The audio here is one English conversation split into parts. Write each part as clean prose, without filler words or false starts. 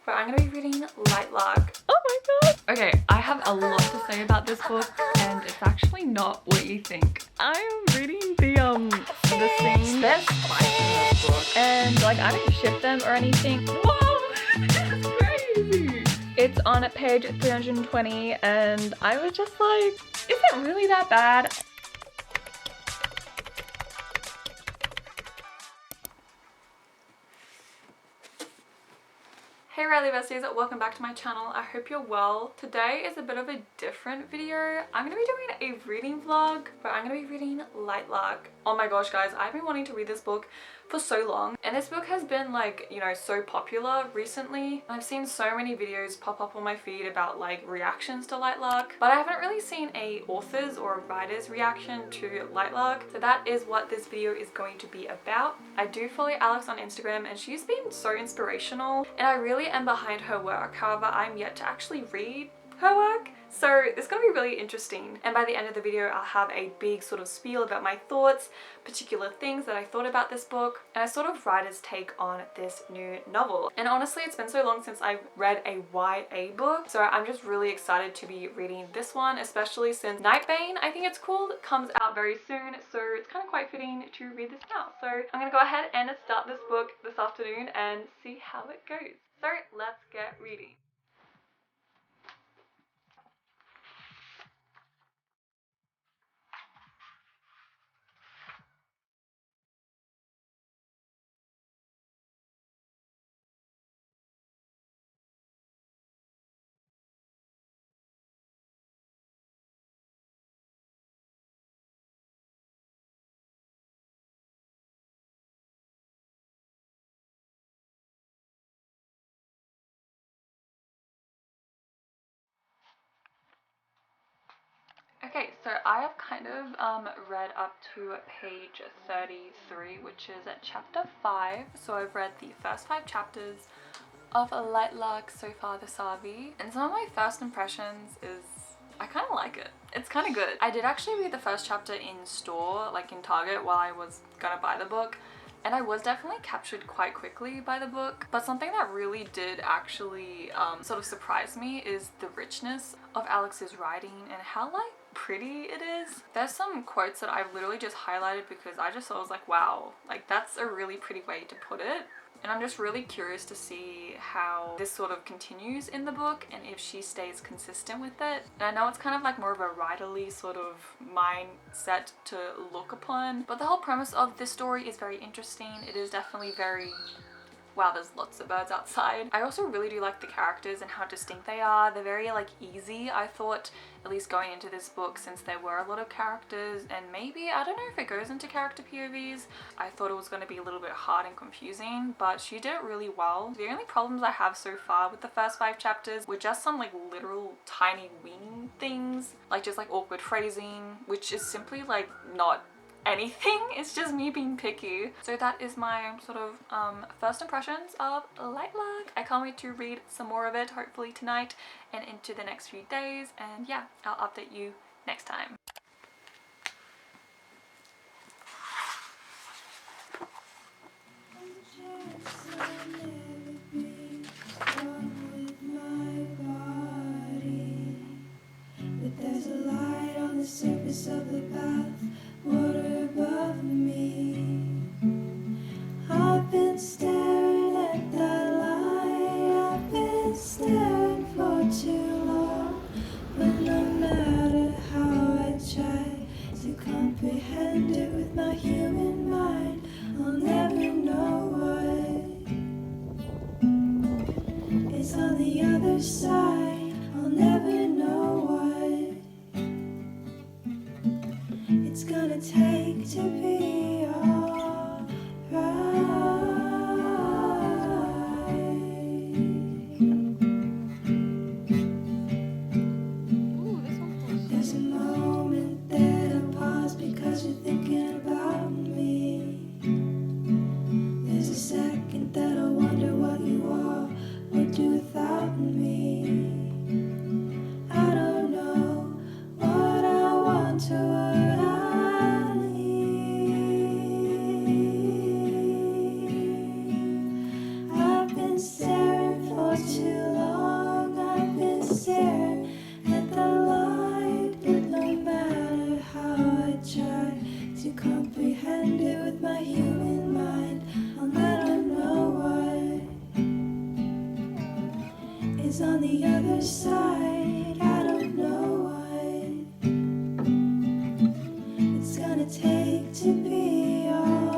but I'm gonna be reading LIGHTLARK. Oh my god! Okay, I have a lot to say about this book, and it's actually not what you think. I'm reading the scene. There's spice in this book, and like I don't ship them or anything. Whoa, that's crazy! It's on at page 320, and I was just like, is it really that bad? Hey Riley besties, welcome back to my channel. I hope you're well. Today is a bit of a different video. I'm gonna be doing a reading vlog, but I'm gonna be reading LIGHTLARK. Oh my gosh guys, I've been wanting to read this book for so long, and this book has been like, you know, so popular recently. I've seen so many videos pop up on my feed about like reactions to LIGHTLARK, but I haven't really seen a author's or a writer's reaction to LIGHTLARK, so that is what this video is going to be about. I do follow Alex on Instagram, and she's been so inspirational, and I really am behind her work. However, I'm yet to actually read her work, so it's gonna be really interesting. And by the end of the video, I'll have a big sort of spiel about my thoughts, particular things that I thought about this book, and a sort of writer's take on this new novel. And honestly, it's been so long since I've read a YA book, so I'm just really excited to be reading this one, especially since Nightbane, I think it's called, comes out very soon, so it's kind of quite fitting to read this now. So I'm gonna go ahead and start this book this afternoon and see how it goes. So let's get reading. Okay, so I have kind of read up to page 33, which is at chapter 5. So I've read the first 5 chapters of LIGHTLARK so far this RV. And some of my first impressions is I kind of like it. It's kind of good. I did actually read the first chapter in store, like in Target, while I was gonna buy the book. And I was definitely captured quite quickly by the book, but something that really did actually sort of surprise me is the richness of Alex's writing and how like pretty it is. There's some quotes that I've literally just highlighted because I just thought I was like, wow, like that's a really pretty way to put it. And I'm just really curious to see how this sort of continues in the book and if she stays consistent with it. And I know it's kind of like more of a writerly sort of mindset to look upon, but the whole premise of this story is very interesting. It is definitely very... wow, there's lots of birds outside. I also really do like the characters and how distinct they are. They're very like easy, I thought, at least going into this book, since there were a lot of characters, and maybe, I don't know if it goes into character POVs. I thought it was going to be a little bit hard and confusing, but she did it really well. The only problems I have so far with the first 5 chapters were just some like literal tiny wing things, like just like awkward phrasing, which is simply like not anything. It's just me being picky. So that is my sort of first impressions of LIGHTLARK. I can't wait to read some more of it, hopefully tonight and into the next few days, and yeah, I'll update you next time. There's a light on the surface of the path, water above me. I've been staring at that light, I've been staring for too long. But no matter how I try to comprehend it with my human mind, I'll never know what is on the other side. I'll never know what it's gonna take to be alright. There's a moment that I pause because you're thinking about me. There's a second that I wonder what you are, would do without me. is on the other side. I don't know what it's gonna take to be all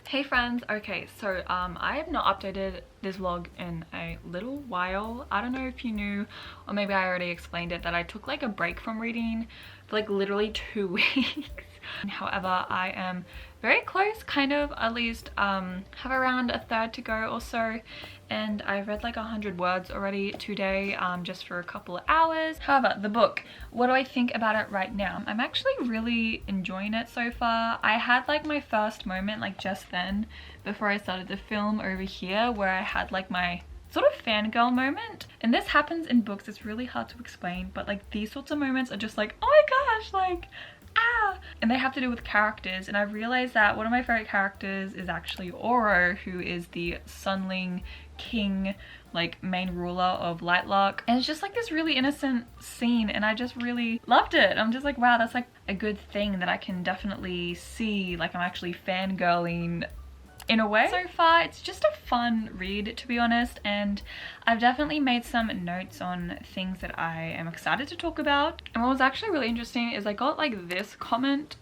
Hey friends, okay, so I have not updated this vlog in a little while. I don't know if you knew, or maybe I already explained it, that I took like a break from reading for like literally 2 weeks. However, I am very close, kind of, at least have around a third to go or so, and I've read like 100 words already today, just for a couple of hours. However, the book, what do I think about it right now? I'm actually really enjoying it so far. I had like my first moment like just then before I started the film over here, where I had like my sort of fangirl moment, and this happens in books. It's really hard to explain, but like these sorts of moments are just like, oh my gosh, like ah, and they have to do with characters. And I realized that one of my favorite characters is actually Oro, who is the Sunling king, like main ruler of LIGHTLARK, and it's just like this really innocent scene, and I just really loved it. I'm just like, wow, that's like a good thing that I can definitely see, like I'm actually fangirling in a way. So far it's just a fun read, to be honest, and I've definitely made some notes on things that I am excited to talk about. And what was actually really interesting is I got like this comment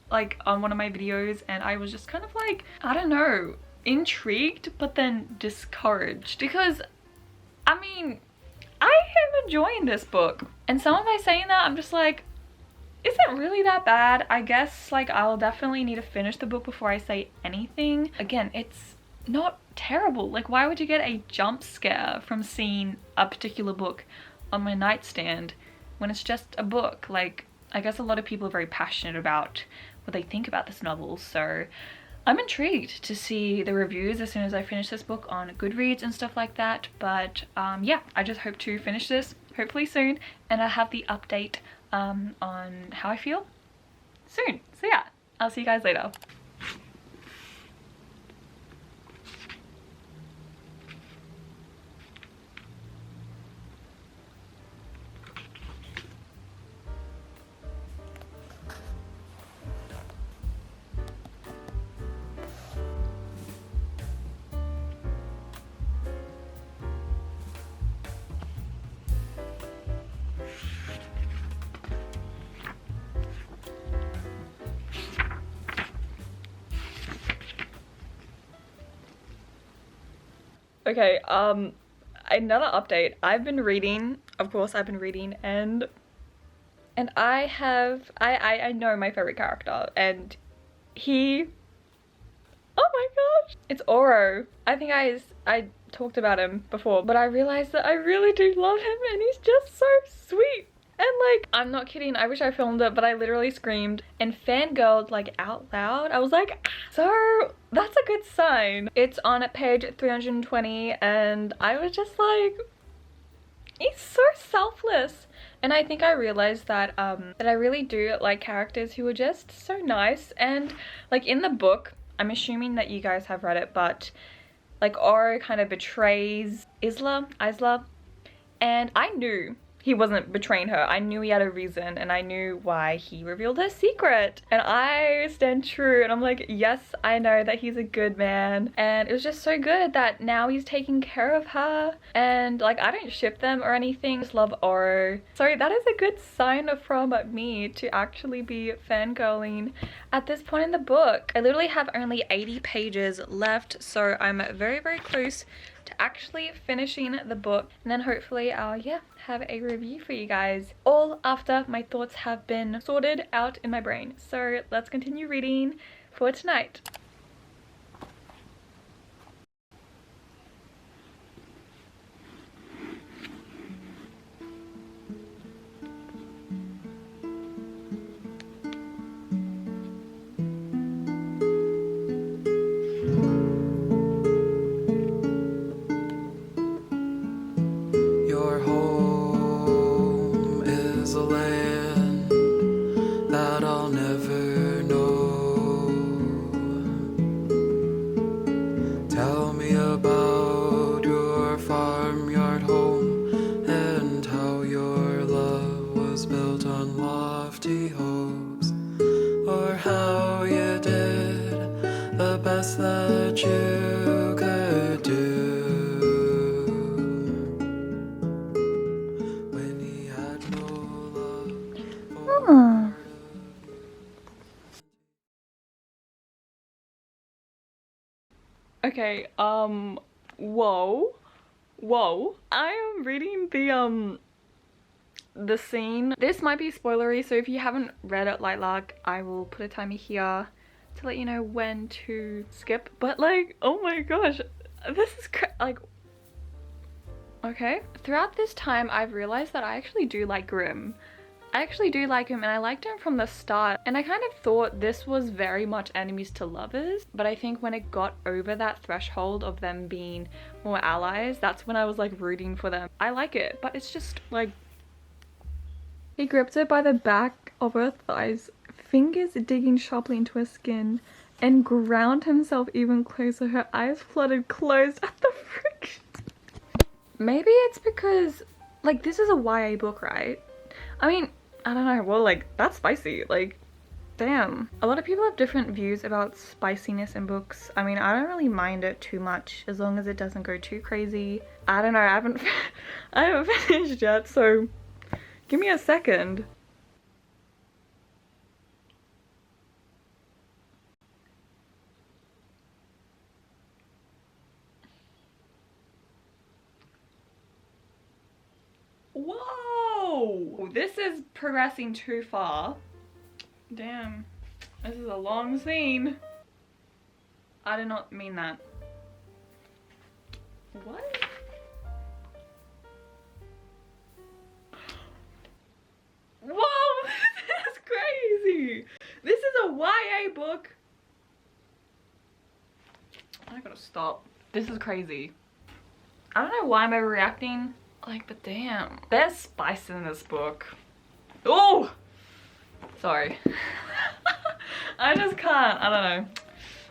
like on one of my videos, and I was just kind of like, I don't know, intrigued but then discouraged, because I mean, I am enjoying this book, and someone by saying that, I'm just like, is it really that bad? I guess like I'll definitely need to finish the book before I say anything. Again, it's not terrible. Like, why would you get a jump scare from seeing a particular book on my nightstand when it's just a book? Like, I guess a lot of people are very passionate about what they think about this novel, so I'm intrigued to see the reviews as soon as I finish this book on Goodreads and stuff like that. But yeah, I just hope to finish this hopefully soon, and I'll have the update on how I feel soon. So yeah, I'll see you guys later. Okay, another update. I've been reading, of course I've been reading, and I know my favorite character, and he, oh my gosh, it's Oro. I think I talked about him before, but I realized that I really do love him, and he's just so sweet. And like, I'm not kidding, I wish I filmed it, but I literally screamed and fangirled like out loud. I was like, ah. So that's a good sign. It's on page 320 and I was just like, he's so selfless. And I think I realized that that I really do like characters who are just so nice. And like in the book, I'm assuming that you guys have read it, but like Oro kind of betrays Isla, and I knew he wasn't betraying her. I knew he had a reason and I knew why he revealed her secret. And I stand true and I'm like, yes, I know that he's a good man. And it was just so good that now he's taking care of her. And like, I don't ship them or anything, I just love Oro. So that is a good sign from me to actually be fangirling at this point in the book. I literally have only 80 pages left, so I'm very, very close to actually finishing the book, and then hopefully I'll have a review for you guys, all after my thoughts have been sorted out in my brain. So let's continue reading for tonight. Your home is a land that I'll never know. Tell me about your farmyard home and how your love was built on lofty hopes, or how you did the best that you could do. Okay, whoa. I am reading the scene. This might be spoilery, so if you haven't read it, LIGHTLARK, I will put a timer here to let you know when to skip. But like, oh my gosh, this is like, okay. Throughout this time, I've realized that I actually do like Grimm. I actually do like him, and I liked him from the start, and I kind of thought this was very much enemies to lovers, but I think when it got over that threshold of them being more allies, that's when I was like rooting for them. I like it, but it's just like, he gripped her by the back of her thighs, fingers digging sharply into her skin, and ground himself even closer. Her eyes fluttered closed at the friction. Maybe it's because like this is a YA book, right? I mean, I don't know, well, like, that's spicy, like, damn. A lot of people have different views about spiciness in books. I mean, I don't really mind it too much as long as it doesn't go too crazy. I don't know, I haven't finished yet, so give me a second. Whoa! This is progressing too far. Damn. This is a long scene. I did not mean that. What? Whoa! This is crazy! This is a YA book. I gotta stop. This is crazy. I don't know why I'm overreacting. Like, but damn. There's spice in this book. Oh! Sorry. I just can't. I don't know.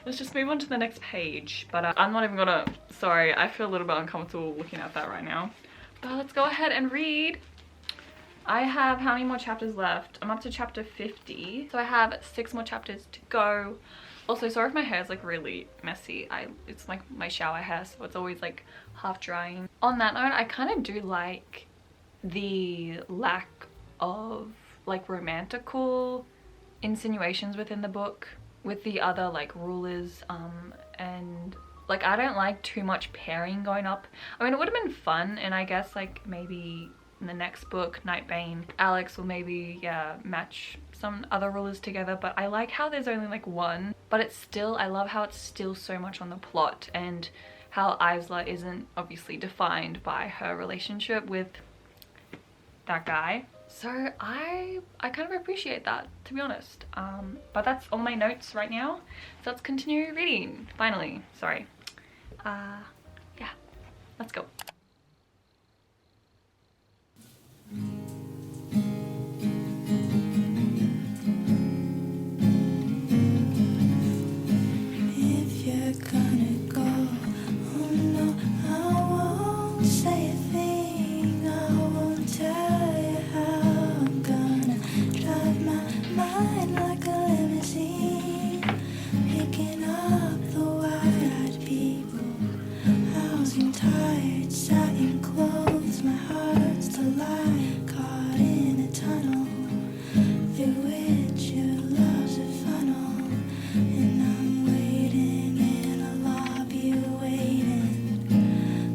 Let's just move on to the next page. But I'm not even gonna... Sorry, I feel a little bit uncomfortable looking at that right now. But let's go ahead and read. I have how many more chapters left? I'm up to chapter 50. So I have 6 more chapters to go. Also, sorry if my hair is like really messy. It's like my shower hair, so it's always like half drying. On that note, I kind of do like the lack of like romantical insinuations within the book with the other like rulers, and like I don't like too much pairing going up. I mean, it would have been fun, and I guess like maybe in the next book, Nightbane, Alex will maybe match some other rulers together, but I like how there's only like one, but it's still, I love how it's still so much on the plot, and how Isla isn't obviously defined by her relationship with that guy. So I kind of appreciate that, to be honest. But that's all my notes right now. So let's continue reading, finally. Sorry. Yeah, let's go. If you're gonna go, oh no, I won't say a thing. I won't tell you how I'm gonna drive my mind like a limousine, picking up the wide-eyed people, housing tired satin clothes. My heart's the light caught in a tunnel through which your love's a funnel, and I'm waiting in a lobby, waiting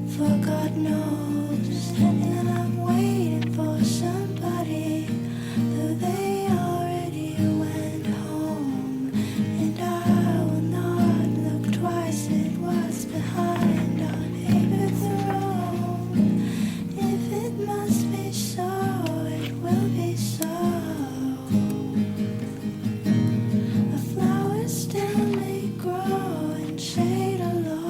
for God knows, and I'm waiting for somebody, though they already went home, and I will not look twice at what's behind our paper throne. If it must be so, it will be so. A flower still may grow in shade alone.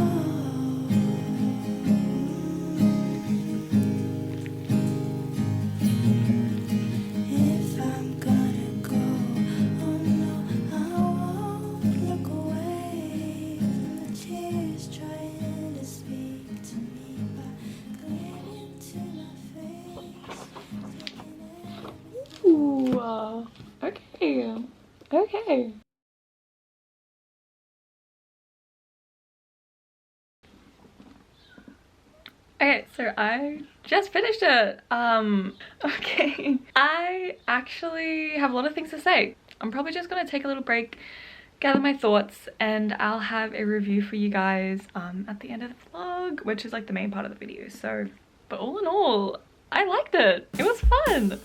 If I'm gonna go, oh no, I won't look away from the tears trying to speak to me by glaring into my face. Ooh, okay. Okay. Okay, so I just finished it. Okay. I actually have a lot of things to say. I'm probably just gonna take a little break, gather my thoughts, and I'll have a review for you guys at the end of the vlog, which is like the main part of the video. So, but all in all, I liked it. It was fun.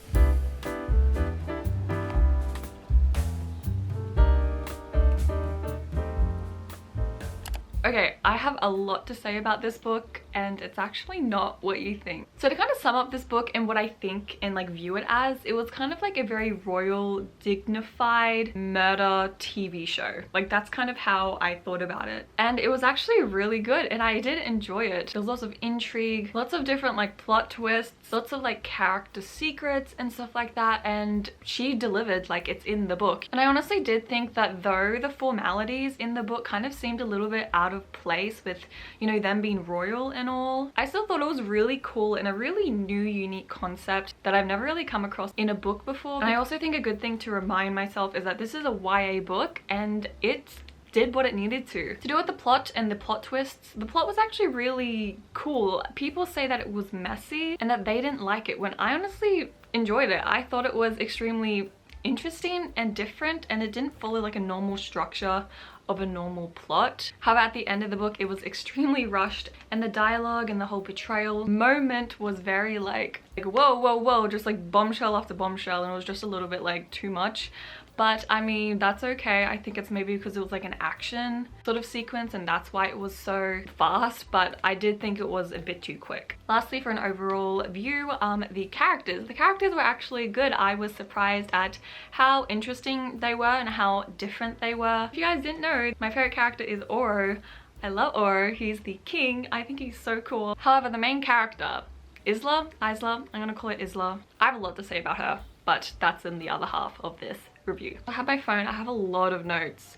Okay, I have a lot to say about this book, and it's actually not what you think. So to kind of sum up this book and what I think and like view it as, it was kind of like a very royal, dignified murder TV show. Like that's kind of how I thought about it. And it was actually really good, and I did enjoy it. There was lots of intrigue, lots of different like plot twists, lots of like character secrets and stuff like that, and she delivered like it's in the book. And I honestly did think that though the formalities in the book kind of seemed a little bit out of place with, you know, them being royal and all, I still thought it was really cool and a really new, unique concept that I've never really come across in a book before. And I also think a good thing to remind myself is that this is a YA book, and it did what it needed to do with the plot and the plot twists. The plot was actually really cool. People say that it was messy and that they didn't like it, when I honestly enjoyed it. I thought it was extremely interesting and different, and it didn't follow like a normal structure of a normal plot. However, at the end of the book, it was extremely rushed, and the dialogue and the whole betrayal moment was very like whoa, whoa, whoa, just like bombshell after bombshell, and it was just a little bit like too much. But I mean, that's okay. I think it's maybe because it was like an action sort of sequence, and that's why it was so fast, but I did think it was a bit too quick. Lastly, for an overall view, the characters were actually good. I was surprised at how interesting they were and how different they were. If you guys didn't know, my favorite character is Oro. I love Oro. He's the king. I think he's so cool. However, the main character, Isla, I'm gonna call it Isla. I have a lot to say about her, but that's in the other half of this review. I have my phone, I have a lot of notes.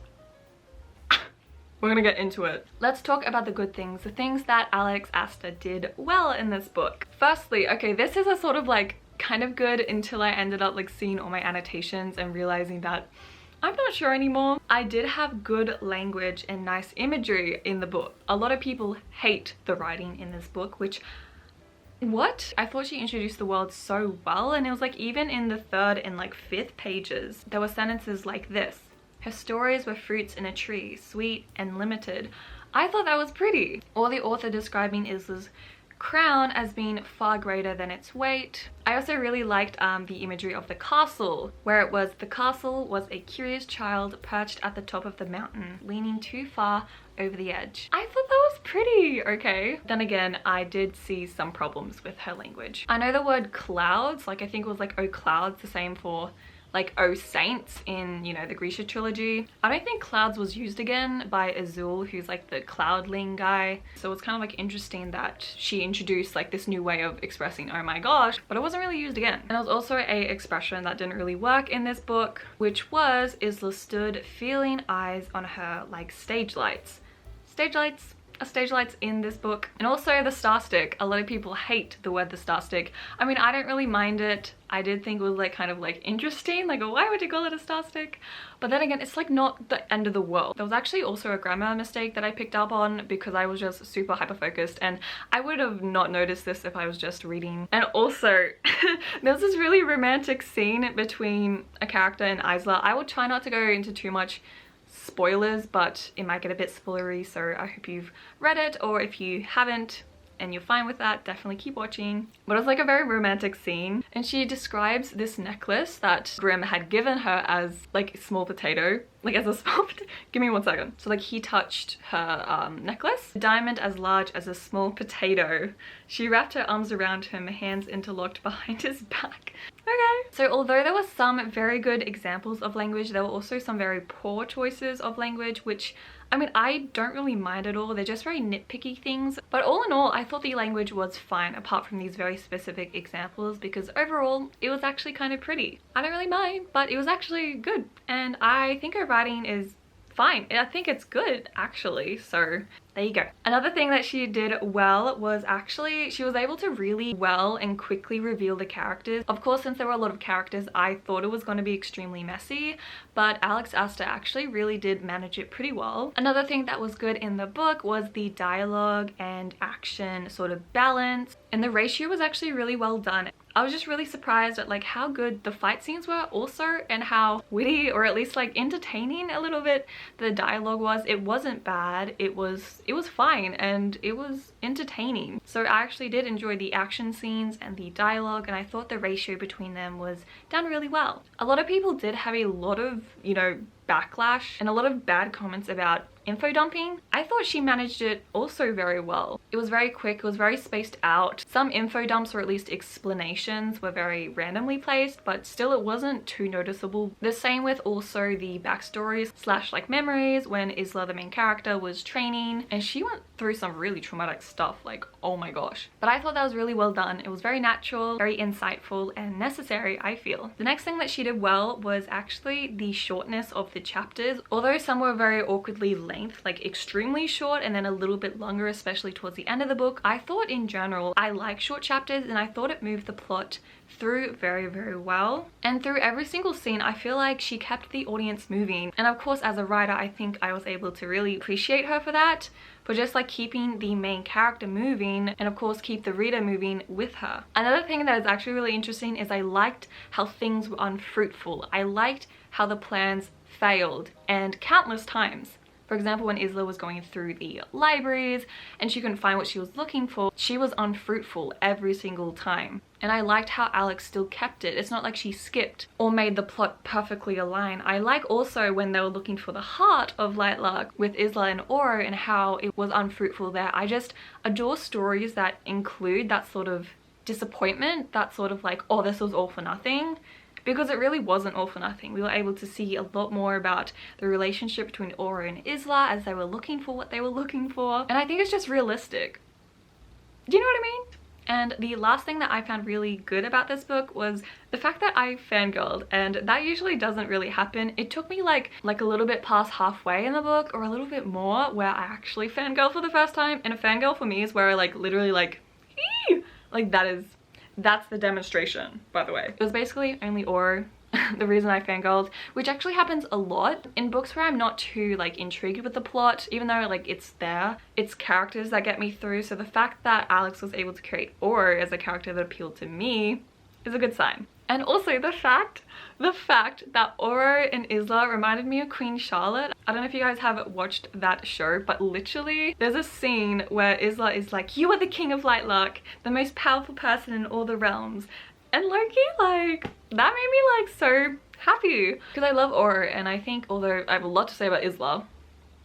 We're gonna get into it. Let's talk about the good things, the things that Alex Aster did well in this book. Firstly, okay, this is a sort of like kind of good until I ended up like seeing all my annotations and realizing that I'm not sure anymore. I did have good language and nice imagery in the book. A lot of people hate the writing in this book, which what? I thought she introduced the world so well, and it was like even in the 3rd and like 5th pages, there were sentences like this. Her stories were fruits in a tree, sweet and limited. I thought that was pretty. Or the author describing Isla's crown as being far greater than its weight. I also really liked the imagery of the castle, where it was the castle was a curious child perched at the top of the mountain, leaning too far over the edge. I thought that was pretty okay. Then again, I did see some problems with her language. I know the word clouds, like I think it was like oh clouds, the same for like oh saints in, you know, the Grisha trilogy. I don't think clouds was used again by Azul, who's like the cloudling guy. So it's kind of like interesting that she introduced like this new way of expressing oh my gosh, but it wasn't really used again. And there was also a expression that didn't really work in this book, which was Isla stood feeling eyes on her like stage lights. Stage lights are stage lights in this book. And also the star stick. A lot of people hate the word the star stick. I mean, I don't really mind it. I did think it was like kind of like interesting, like why would you call it a star stick? But then again, it's like not the end of the world. There was actually also a grammar mistake that I picked up on because I was just super hyper focused, and I would have not noticed this if I was just reading. And also there's this really romantic scene between a character and Isla. I will try not to go into too much spoilers, but it might get a bit spoilery, so I hope you've read it, or if you haven't and you're fine with that, definitely keep watching. But it's like a very romantic scene, and she describes this necklace that Grimm had given her as like a small potato, like as a small give me 1 second. So like he touched her necklace, a diamond as large as a small potato. She wrapped her arms around him, hands interlocked behind his back. Okay. So although there were some very good examples of language, there were also some very poor choices of language, which I mean, I don't really mind at all. They're just very nitpicky things. But all in all, I thought the language was fine apart from these very specific examples, because overall it was actually kind of pretty. I don't really mind, but it was actually good. And I think her writing is fine. I think it's good actually, so there you go. Another thing that she did well was actually she was able to really well and quickly reveal the characters. Of course, since there were a lot of characters, I thought it was going to be extremely messy, but Alex Aster actually really did manage it pretty well. Another thing that was good in the book was the dialogue and action sort of balance, and the ratio was actually really well done. I was just really surprised at like how good the fight scenes were also, and how witty, or at least like entertaining a little bit, the dialogue was. It wasn't bad, it was fine, and it was entertaining. So I actually did enjoy the action scenes and the dialogue, and I thought the ratio between them was done really well. A lot of people did have a lot of, you know, backlash and a lot of bad comments about info dumping. I thought she managed it also very well. It was very quick, it was very spaced out. Some info dumps, or at least explanations, were very randomly placed, but still it wasn't too noticeable. The same with also the backstories slash like memories when Isla, the main character, was training, and she went through some really traumatic stuff, like oh my gosh. But I thought that was really well done. It was very natural, very insightful, and necessary, I feel. The next thing that she did well was actually the shortness of the chapters. Although some were very awkwardly length, like extremely short and then a little bit longer, especially towards the end of the book, I thought in general I like short chapters, and I thought it moved the plot through very, very well. And through every single scene, I feel like she kept the audience moving. And of course, as a writer, I think I was able to really appreciate her for that, for just like keeping the main character moving, and of course keep the reader moving with her. Another thing that is actually really interesting is I liked how things were unfruitful. I liked how the plans failed, and countless times. For example, when Isla was going through the libraries and she couldn't find what she was looking for, she was unfruitful every single time. And I liked how Alex still kept it. It's not like she skipped or made the plot perfectly align. I like also when they were looking for the heart of LIGHTLARK with Isla and Oro, and how it was unfruitful there. I just adore stories that include that sort of disappointment, that sort of like, oh, this was all for nothing. Because it really wasn't all for nothing. We were able to see a lot more about the relationship between Oro and Isla as they were looking for what they were looking for. And I think it's just realistic. Do you know what I mean? And the last thing that I found really good about this book was the fact that I fangirled, and that usually doesn't really happen. It took me like a little bit past halfway in the book, or a little bit more, where I actually fangirl for the first time. And a fangirl for me is where I like literally like, ee! Like that's the demonstration, by the way. It was basically only Oro, the reason I fangirled, which actually happens a lot in books where I'm not too like intrigued with the plot, even though like it's there. It's characters that get me through. So the fact that Alex was able to create Oro as a character that appealed to me is a good sign. And also the fact that Oro and Isla reminded me of Queen Charlotte. I don't know if you guys have watched that show, but literally there's a scene where Isla is like, you are the king of LIGHTLARK, the most powerful person in all the realms. And Loki, like, that made me like so happy, because I love Oro, and I think, although I have a lot to say about Isla,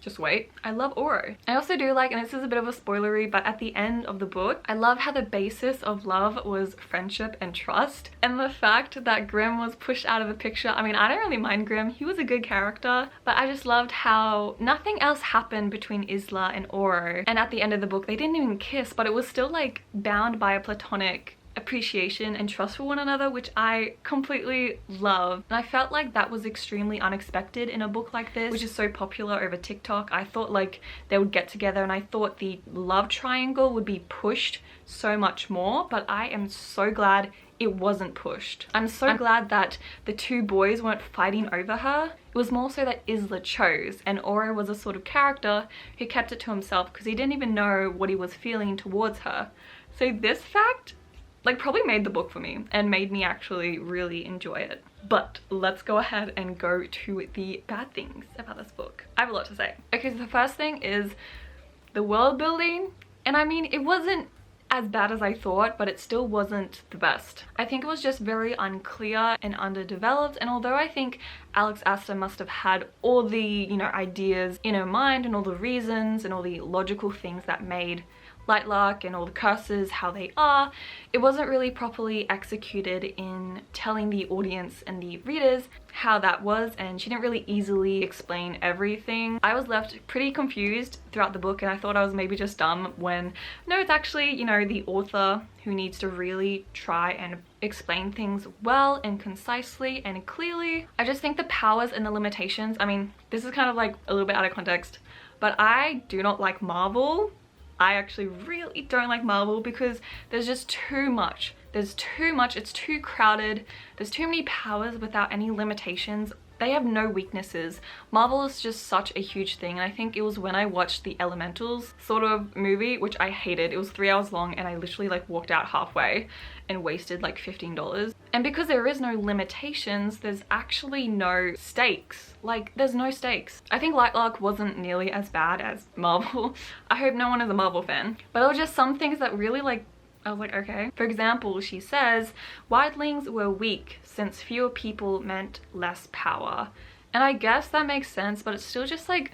just wait. I love Oro. I also do like, and this is a bit of a spoilery, but at the end of the book, I love how the basis of love was friendship and trust. And the fact that Grimm was pushed out of the picture, I mean, I don't really mind Grimm. He was a good character, but I just loved how nothing else happened between Isla and Oro. And at the end of the book, they didn't even kiss, but it was still like bound by a platonic appreciation and trust for one another, which I completely love. And I felt like that was extremely unexpected in a book like this, which is so popular over TikTok. I thought like they would get together, and I thought the love triangle would be pushed so much more, but I am so glad it wasn't pushed. I'm so glad that the two boys weren't fighting over her. It was more so that Isla chose, and Oro was a sort of character who kept it to himself because he didn't even know what he was feeling towards her. So this fact like probably made the book for me and made me actually really enjoy it. But let's go ahead and go to the bad things about this book. I have a lot to say. Okay, so the first thing is the world building. And I mean, it wasn't as bad as I thought, but it still wasn't the best. I think it was just very unclear and underdeveloped. And although I think Alex Astor must have had all the, you know, ideas in her mind and all the reasons and all the logical things that made Lightlark and all the curses how they are, it wasn't really properly executed in telling the audience and the readers how that was, and she didn't really easily explain everything. I was left pretty confused throughout the book, and I thought I was maybe just dumb when no, it's actually, you know, the author who needs to really try and explain things well and concisely and clearly. I just think the powers and the limitations, I mean, this is kind of like a little bit out of context, but I do not like Marvel. I actually really don't like Marvel because there's just too much. There's too much, it's too crowded, there's too many powers without any limitations. They have no weaknesses. Marvel is just such a huge thing, and I think it was when I watched the Elementals sort of movie, which I hated. It was 3 hours long and I literally like walked out halfway and wasted like $15. And because there is no limitations, there's actually no stakes. Like, there's no stakes. I think Lightlark wasn't nearly as bad as Marvel. I hope no one is a Marvel fan. But there were just some things that really like, I was like, okay. For example, she says, wildlings were weak since fewer people meant less power. And I guess that makes sense, but it's still just like,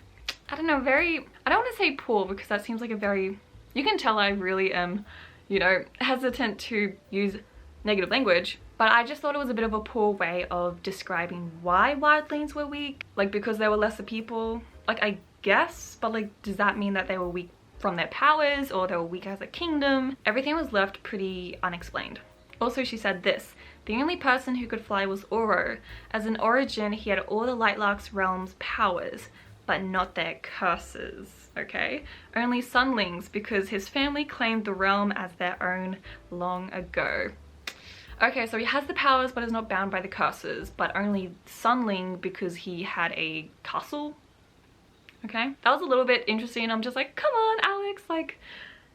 I don't know, very, I don't want to say poor because that seems like a very, you can tell I really am, you know, hesitant to use negative language. But I just thought it was a bit of a poor way of describing why wildlings were weak. Like, because there were lesser people. Like, I guess, but like, does that mean that they were weak from their powers, or they were weak as a kingdom? Everything was left pretty unexplained. Also, she said this: the only person who could fly was Oro. As an origin, he had all the Lightlark's realm's powers, but not their curses, okay? Only sunlings, because his family claimed the realm as their own long ago. Okay, so he has the powers, but is not bound by the curses, but only sunling because he had a castle. Okay, that was a little bit interesting. I'm just like, come on, Alex, like,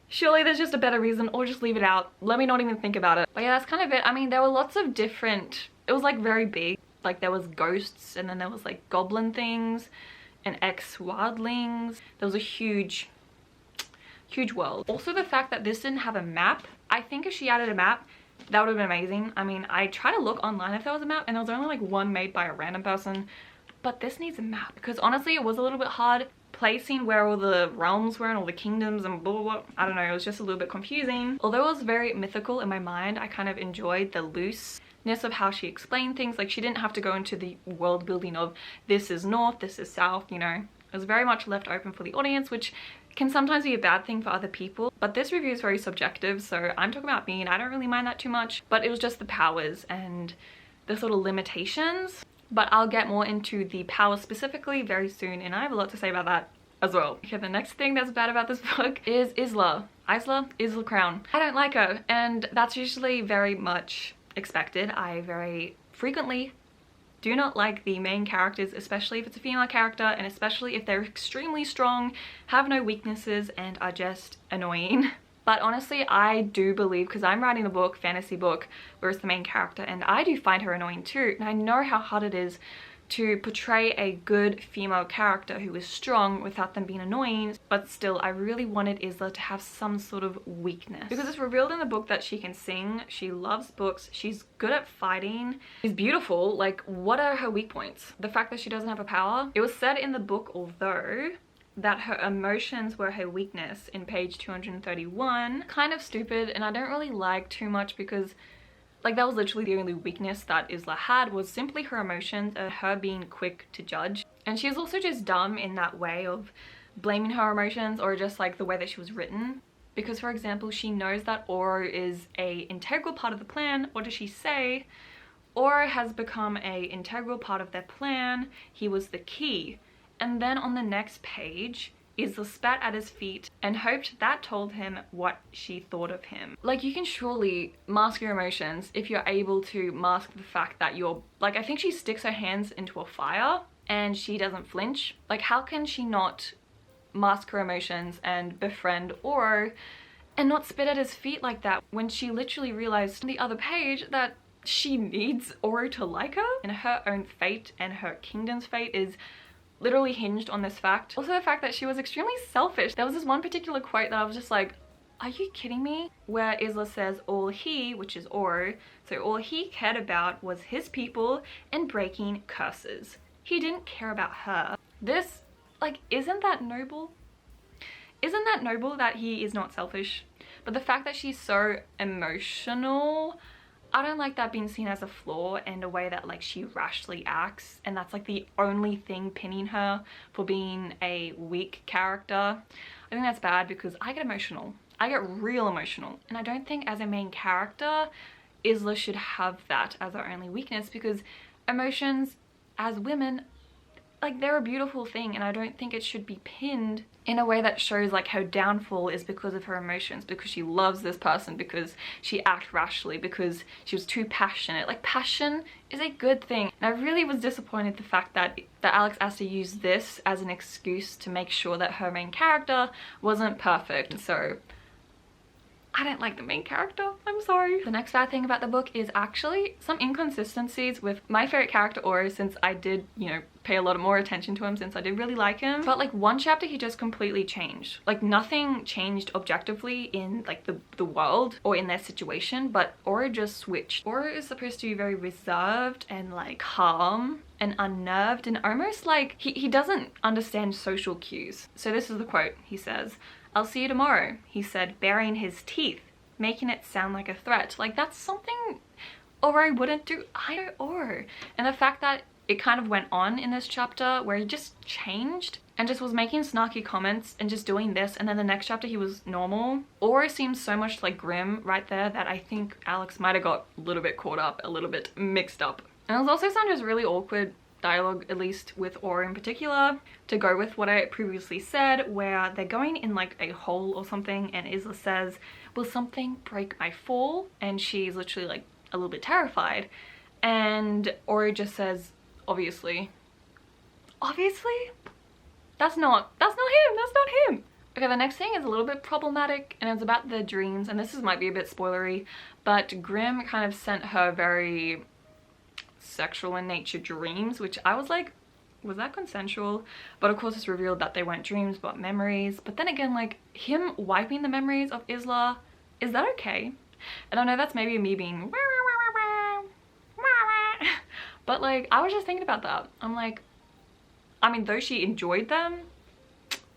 surely there's just a better reason, or just leave it out. Let me not even think about it. But yeah, that's kind of it. I mean, there were lots of different, it was like very big. Like, there was ghosts, and then there was like goblin things and ex-wildlings. There was a huge world. Also, the fact that this didn't have a map. I think if she added a map, that would have been amazing. I mean, I tried to look online if there was a map, and there was only like one made by a random person. But this needs a map, because honestly it was a little bit hard placing where all the realms were and all the kingdoms and blah blah blah. I don't know, it was just a little bit confusing. Although it was very mythical in my mind, I kind of enjoyed the looseness of how she explained things. Like, she didn't have to go into the world building of this is north, this is south, you know. It was very much left open for the audience, which can sometimes be a bad thing for other people. But this review is very subjective, so I'm talking about me and I don't really mind that too much. But it was just the powers and the sort of limitations. But I'll get more into the powers specifically very soon, and I have a lot to say about that as well. Okay, the next thing that's bad about this book is Isla Crown. I don't like her, and that's usually very much expected. I very frequently do not like the main characters, especially if it's a female character, and especially if they're extremely strong, have no weaknesses, and are just annoying. But honestly, I do believe, because I'm writing a book, fantasy book, where it's the main character, and I do find her annoying too. And I know how hard it is to portray a good female character who is strong without them being annoying. But still, I really wanted Isla to have some sort of weakness. Because it's revealed in the book that she can sing, she loves books, she's good at fighting, she's beautiful. Like, what are her weak points? The fact that she doesn't have a power? It was said in the book, although that her emotions were her weakness in page 231. Kind of stupid, and I don't really like too much because like that was literally the only weakness that Isla had, was simply her emotions and her being quick to judge. And she was also just dumb in that way of blaming her emotions, or just like the way that she was written. Because for example, she knows that Oro is a integral part of the plan. What does she say? Oro has become a integral part of their plan. He was the key. And then on the next page, Isla spat at his feet and hoped that told him what she thought of him. Like, you can surely mask your emotions if you're able to mask the fact that you're, like, I think she sticks her hands into a fire and she doesn't flinch. Like, how can she not mask her emotions and befriend Oro and not spit at his feet like that when she literally realized on the other page that she needs Oro to like her, and her own fate and her kingdom's fate is literally hinged on this fact. Also the fact that she was extremely selfish. There was this one particular quote that I was just like, are you kidding me? Where Isla says all he, which is Oro, so all he cared about was his people and breaking curses. He didn't care about her. This, like, isn't that noble? Isn't that noble that he is not selfish? But the fact that she's so emotional, I don't like that being seen as a flaw and a way that like she rashly acts, and that's like the only thing pinning her for being a weak character. I think that's bad because I get emotional. I get real emotional, and I don't think as a main character Isla should have that as her only weakness, because emotions as women, like, they're a beautiful thing, and I don't think it should be pinned in a way that shows like her downfall is because of her emotions, because she loves this person, because she acted rashly, because she was too passionate. Like, passion is a good thing, and I really was disappointed the fact that Alex has to use this as an excuse to make sure that her main character wasn't perfect. So I don't like the main character, I'm sorry. The next bad thing about the book is actually some inconsistencies with my favorite character Oro, since I did, you know, pay a lot more attention to him, since I did really like him. But like one chapter he just completely changed. Like nothing changed objectively in like the world or in their situation, but Oro just switched. Oro is supposed to be very reserved and like calm and unnerved, and almost like he doesn't understand social cues. So this is the quote. He says, "I'll see you tomorrow," he said, baring his teeth, making it sound like a threat. Like, that's something Oro wouldn't do. I know Oro. And the fact that it kind of went on in this chapter where he just changed and just was making snarky comments and just doing this, and then the next chapter he was normal. Oro seems so much like Grimm right there that I think Alex might have got a little bit caught up, a little bit mixed up. And there's also some just really awkward dialogue, at least with Oro in particular, to go with what I previously said, where they're going in like a hole or something, and Isla says, "Will something break my fall?" And she's literally like a little bit terrified, and Oro just says, obviously that's not him. Okay, the next thing is a little bit problematic, and it's about the dreams, and this might be a bit spoilery, but Grimm kind of sent her very sexual in nature dreams, which I was like, was that consensual? But of course it's revealed that they weren't dreams but memories. But then again, like, him wiping the memories of Isla, is that okay? And I know that's maybe me being but like, I was just thinking about that. I'm like, I mean, though she enjoyed them,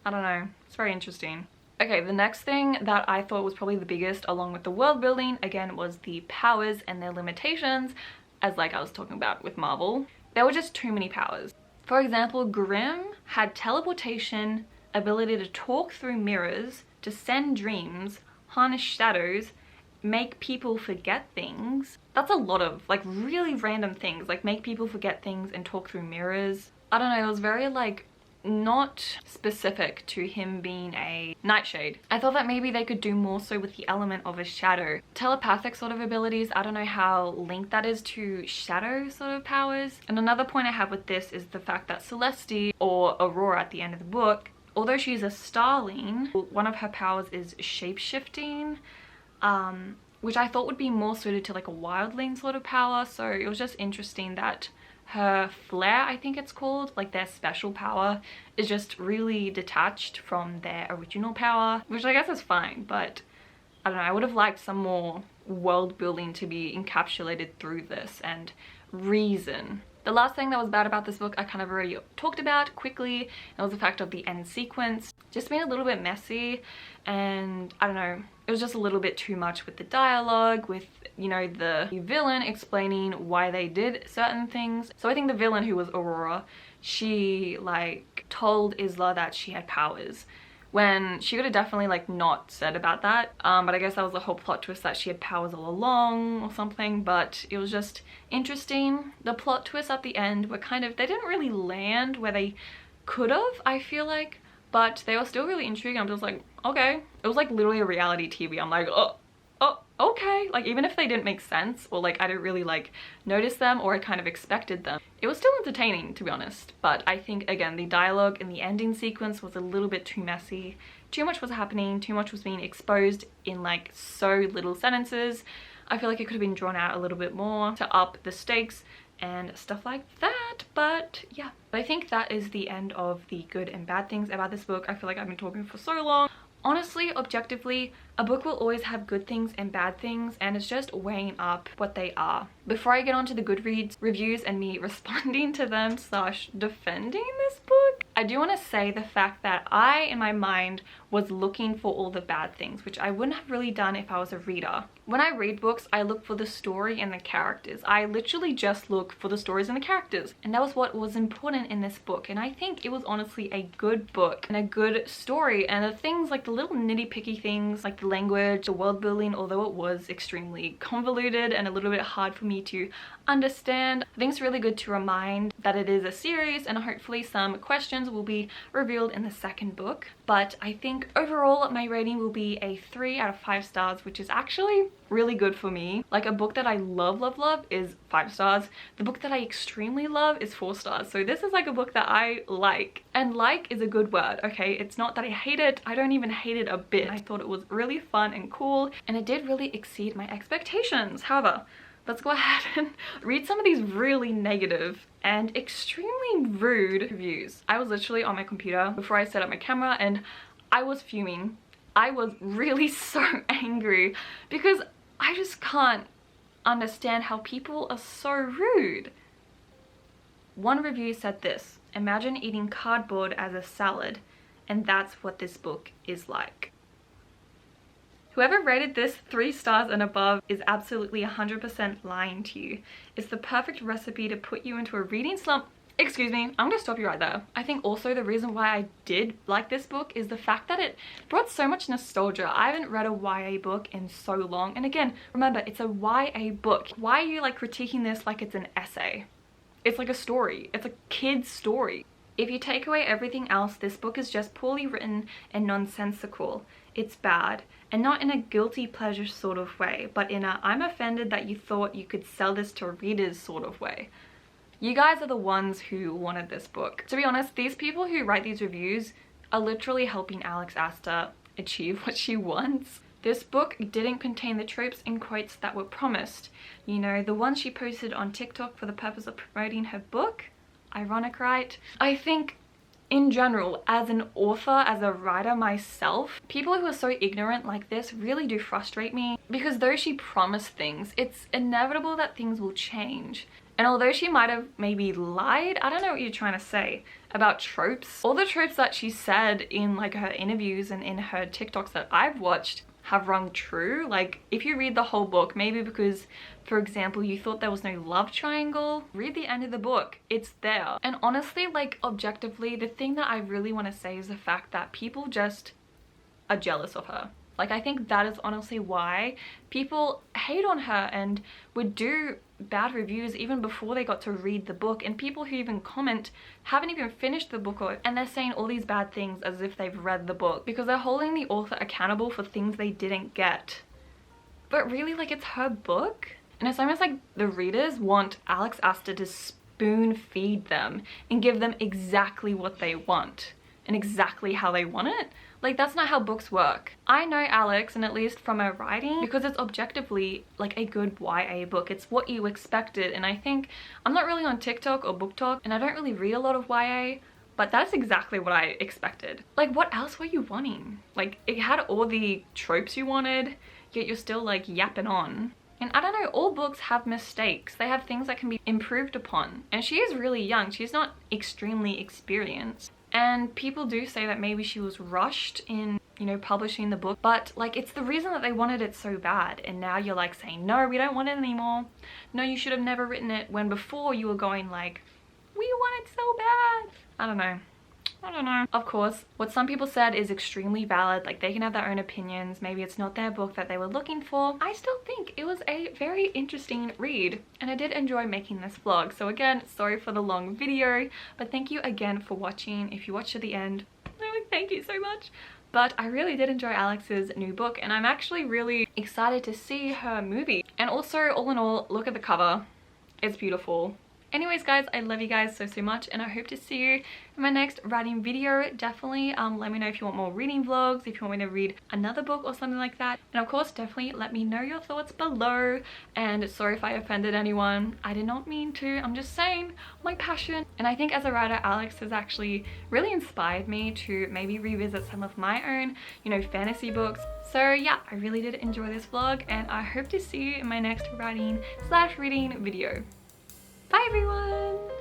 I don't know, it's very interesting. Okay, the next thing that I thought was probably the biggest, along with the world building, again, was the powers and their limitations. As like I was talking about with Marvel, there were just too many powers. For example, Grimm had teleportation, ability to talk through mirrors, to send dreams, harness shadows, make people forget things. That's a lot of like really random things, like make people forget things and talk through mirrors. I don't know, it was very like not specific to him being a nightshade. I thought that maybe they could do more so with the element of a shadow. Telepathic sort of abilities, I don't know how linked that is to shadow sort of powers. And another point I have with this is the fact that Celeste, or Aurora at the end of the book, although she's a starling, one of her powers is shape-shifting, which I thought would be more suited to like a wildling sort of power. So it was just interesting that her flare, I think it's called, like their special power, is just really detached from their original power, which I guess is fine, but I don't know, I would have liked some more world building to be encapsulated through this, and reason The last thing that was bad about this book I kind of already talked about quickly. It was the fact of the end sequence just being a little bit messy, and I don't know, it was just a little bit too much with the dialogue, with, you know, the villain explaining why they did certain things. So I think the villain, who was Aurora, she like told Isla that she had powers when she could have definitely like not said about that, but I guess that was the whole plot twist, that she had powers all along or something. But it was just interesting. The plot twists at the end were kind of, they didn't really land where they could have, I feel like, but they were still really intriguing. I'm just like, okay. It was like literally a reality TV. I'm like, oh, okay. Like, even if they didn't make sense, or like I didn't really like notice them, or I kind of expected them, it was still entertaining, to be honest. But I think, again, the dialogue in the ending sequence was a little bit too messy. Too much was happening, too much was being exposed in like so little sentences. I feel like it could have been drawn out a little bit more to up the stakes and stuff like that. But yeah, I think that is the end of the good and bad things about this book. I feel like I've been talking for so long. Honestly, objectively, a book will always have good things and bad things, and it's just weighing up what they are. Before I get on to the Goodreads reviews and me responding to them / defending this book, I do want to say the fact that I, in my mind, was looking for all the bad things, which I wouldn't have really done if I was a reader. When I read books, I look for the story and the characters. I literally just look for the stories and the characters, and that was what was important in this book. And I think it was honestly a good book and a good story, and the things like the little nitty-picky things like the language, the world building, although it was extremely convoluted and a little bit hard for me to understand, I think it's really good to remind that it is a series, and hopefully some questions will be revealed in the second book. But I think overall my rating will be a 3 out of 5 stars, which is actually really good for me. Like, a book that I love is 5 stars. The book that I extremely love is 4 stars. So this is like a book that I like, and like is a good word, okay? It's not that I hate it. I don't even hate it a bit. I thought it was really fun and cool, and it did really exceed my expectations. However, let's go ahead and read some of these really negative and extremely rude reviews. I was literally on my computer before I set up my camera, and I was fuming. I was really so angry because I just can't understand how people are so rude. One review said this: imagine eating cardboard as a salad, and that's what this book is like. Whoever rated this 3 stars and above is absolutely 100% lying to you. It's the perfect recipe to put you into a reading slump. Excuse me, I'm gonna stop you right there. I think also the reason why I did like this book is the fact that it brought so much nostalgia. I haven't read a YA book in so long, and again, remember, it's a YA book. Why are you like critiquing this like it's an essay? It's like a story. It's a kid's story. If you take away everything else, this book is just poorly written and nonsensical. It's bad, and not in a guilty pleasure sort of way, but in a I'm offended that you thought you could sell this to readers sort of way. You guys are the ones who wanted this book. To be honest, these people who write these reviews are literally helping Alex Aster achieve what she wants. This book didn't contain the tropes and quotes that were promised. You know, the ones she posted on TikTok for the purpose of promoting her book. Ironic, right? I think in general, as an author, as a writer myself, people who are so ignorant like this really do frustrate me, because though she promised things, it's inevitable that things will change. And although she might have maybe lied, I don't know what you're trying to say, about tropes, all the tropes that she said in like her interviews and in her TikToks that I've watched have rung true. Like, if you read the whole book, maybe because, for example, you thought there was no love triangle, read the end of the book. It's there. And honestly, like, objectively, the thing that I really want to say is the fact that people just are jealous of her. Like, I think that is honestly why people hate on her and would do bad reviews even before they got to read the book. And people who even comment haven't even finished the book, and they're saying all these bad things as if they've read the book, because they're holding the author accountable for things they didn't get. But really, like, it's her book. And it's almost like the readers want Alex Aster to spoon feed them and give them exactly what they want and exactly how they want it. Like, that's not how books work. I know Alex, and at least from her writing, because it's objectively like a good YA book. It's what you expected. And I think I'm not really on TikTok or BookTok, and I don't really read a lot of YA, but that's exactly what I expected. Like, what else were you wanting? Like, it had all the tropes you wanted, yet you're still like yapping on. And I don't know, all books have mistakes. They have things that can be improved upon. And she is really young. She's not extremely experienced. And people do say that maybe she was rushed in, you know, publishing the book. But like, it's the reason that they wanted it so bad. And now you're like saying, no, we don't want it anymore. No, you should have never written it. When before you were going like, we want it so bad. I don't know. Of course, what some people said is extremely valid. Like, they can have their own opinions. Maybe it's not their book that they were looking for. I still think it was a very interesting read, and I did enjoy making this vlog. So again, sorry for the long video, but thank you again for watching. If you watched to the end, thank you so much. But I really did enjoy Alex's new book, and I'm actually really excited to see her movie. And also, all in all, look at the cover. It's beautiful. Anyways guys, I love you guys so much, and I hope to see you in my next writing video. Definitely let me know if you want more reading vlogs, if you want me to read another book or something like that. And of course, definitely let me know your thoughts below. And sorry if I offended anyone. I did not mean to. I'm just saying my passion. And I think as a writer, Alex has actually really inspired me to maybe revisit some of my own, you know, fantasy books. So yeah, I really did enjoy this vlog, and I hope to see you in my next writing/reading video. Bye everyone!